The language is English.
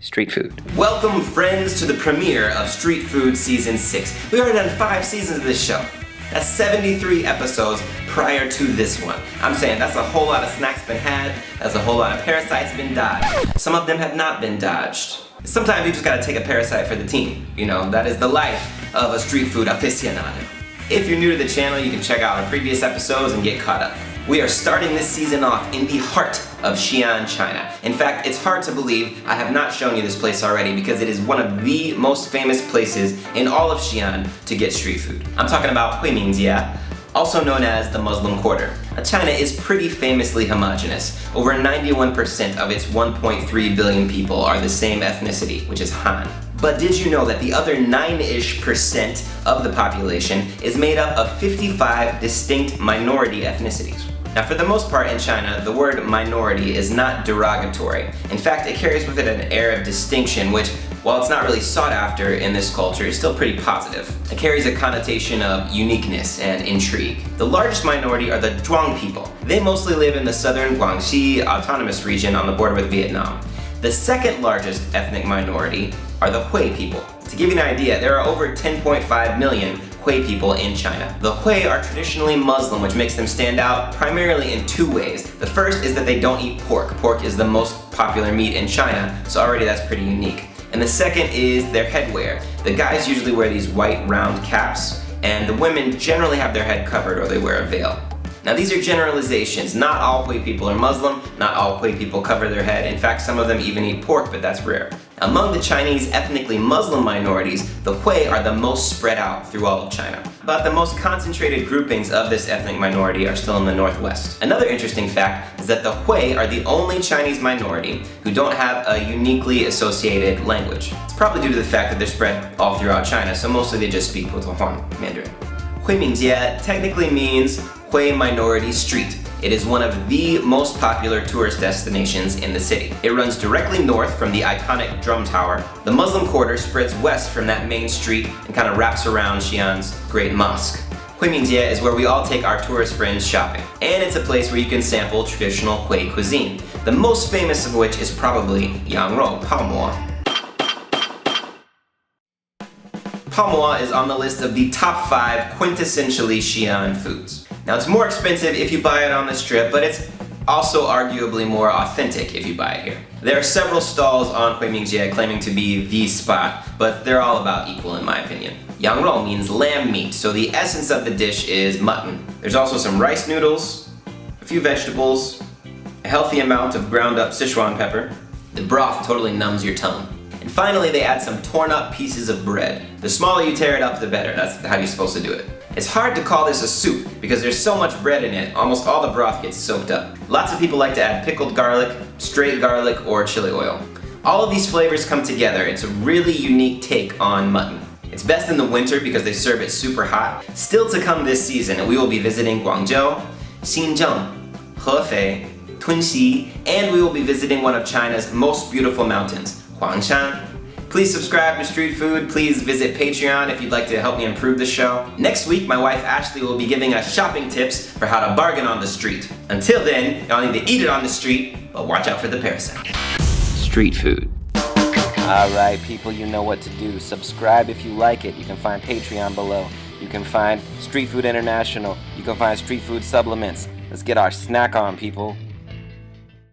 street food. Welcome, friends, to the premiere of Street Food Season 6. We already done 5 seasons of this show. That's 73 episodes prior to this one. I'm saying that's a whole lot of snacks been had, that's a whole lot of parasites been dodged. Some of them have not been dodged. Sometimes you just gotta take a parasite for the team. You know, that is the life of a street food aficionado. If you're new to the channel, you can check out our previous episodes and get caught up. We are starting this season off in the heart of Xi'an, China. In fact, it's hard to believe I have not shown you this place already because it is one of the most famous places in all of Xi'an to get street food. I'm talking about Hui Min Jie, also known as the Muslim Quarter. Now, China is pretty famously homogenous. Over 91% of its 1.3 billion people are the same ethnicity, which is Han. But did you know that the other 9-ish% of the population is made up of 55 distinct minority ethnicities? Now, for the most part in China, the word minority is not derogatory. In fact, it carries with it an air of distinction, which, while it's not really sought after in this culture, is still pretty positive. It carries a connotation of uniqueness and intrigue. The largest minority are the Zhuang people. They mostly live in the southern Guangxi autonomous region on the border with Vietnam. The second largest ethnic minority are the Hui people. To give you an idea, there are over 10.5 million Hui people in China. The Hui are traditionally Muslim, which makes them stand out primarily in 2 ways. The first is that they don't eat pork. Pork is the most popular meat in China, so already that's pretty unique. And the second is their headwear. The guys usually wear these white round caps, and the women generally have their head covered or they wear a veil. Now, these are generalizations. Not all Hui people are Muslim, not all Hui people cover their head. In fact, some of them even eat pork, but that's rare. Among the Chinese ethnically Muslim minorities, the Hui are the most spread out through all of China. But the most concentrated groupings of this ethnic minority are still in the northwest. Another interesting fact is that the Hui are the only Chinese minority who don't have a uniquely associated language. It's probably due to the fact that they're spread all throughout China, so mostly they just speak Putuan Mandarin. Hui Min Jie technically means Hui Minority Street. It is one of the most popular tourist destinations in the city. It runs directly north from the iconic Drum Tower. The Muslim Quarter spreads west from that main street and kind of wraps around Xi'an's great mosque. Hui Min Jie is where we all take our tourist friends shopping. And it's a place where you can sample traditional Hui cuisine, the most famous of which is probably羊肉泡馍. Pao Mo is on the list of the top 5 quintessentially Xi'an foods. Now, it's more expensive if you buy it on the strip, but it's also arguably more authentic if you buy it here. There are several stalls on Hui Min Jie claiming to be the spot, but they're all about equal in my opinion. Yangrou means lamb meat, so the essence of the dish is mutton. There's also some rice noodles, a few vegetables, a healthy amount of ground up Sichuan pepper. The broth totally numbs your tongue. And finally, they add some torn up pieces of bread. The smaller you tear it up, the better. That's how you're supposed to do it. It's hard to call this a soup because there's so much bread in it, almost all the broth gets soaked up. Lots of people like to add pickled garlic, straight garlic, or chili oil. All of these flavors come together. It's a really unique take on mutton. It's best in the winter because they serve it super hot. Still to come this season, we will be visiting Guangzhou, Xinjiang, Hefei, Tunxi, and we will be visiting one of China's most beautiful mountains, Huangshan. Please subscribe to Street Food. Please visit Patreon if you'd like to help me improve the show. Next week, my wife Ashley will be giving us shopping tips for how to bargain on the street. Until then, y'all need to eat it on the street, but watch out for the parasite. Street food. Alright people, you know what to do. Subscribe if you like it. You can find Patreon below. You can find Street Food International. You can find Street Food Supplements. Let's get our snack on, people.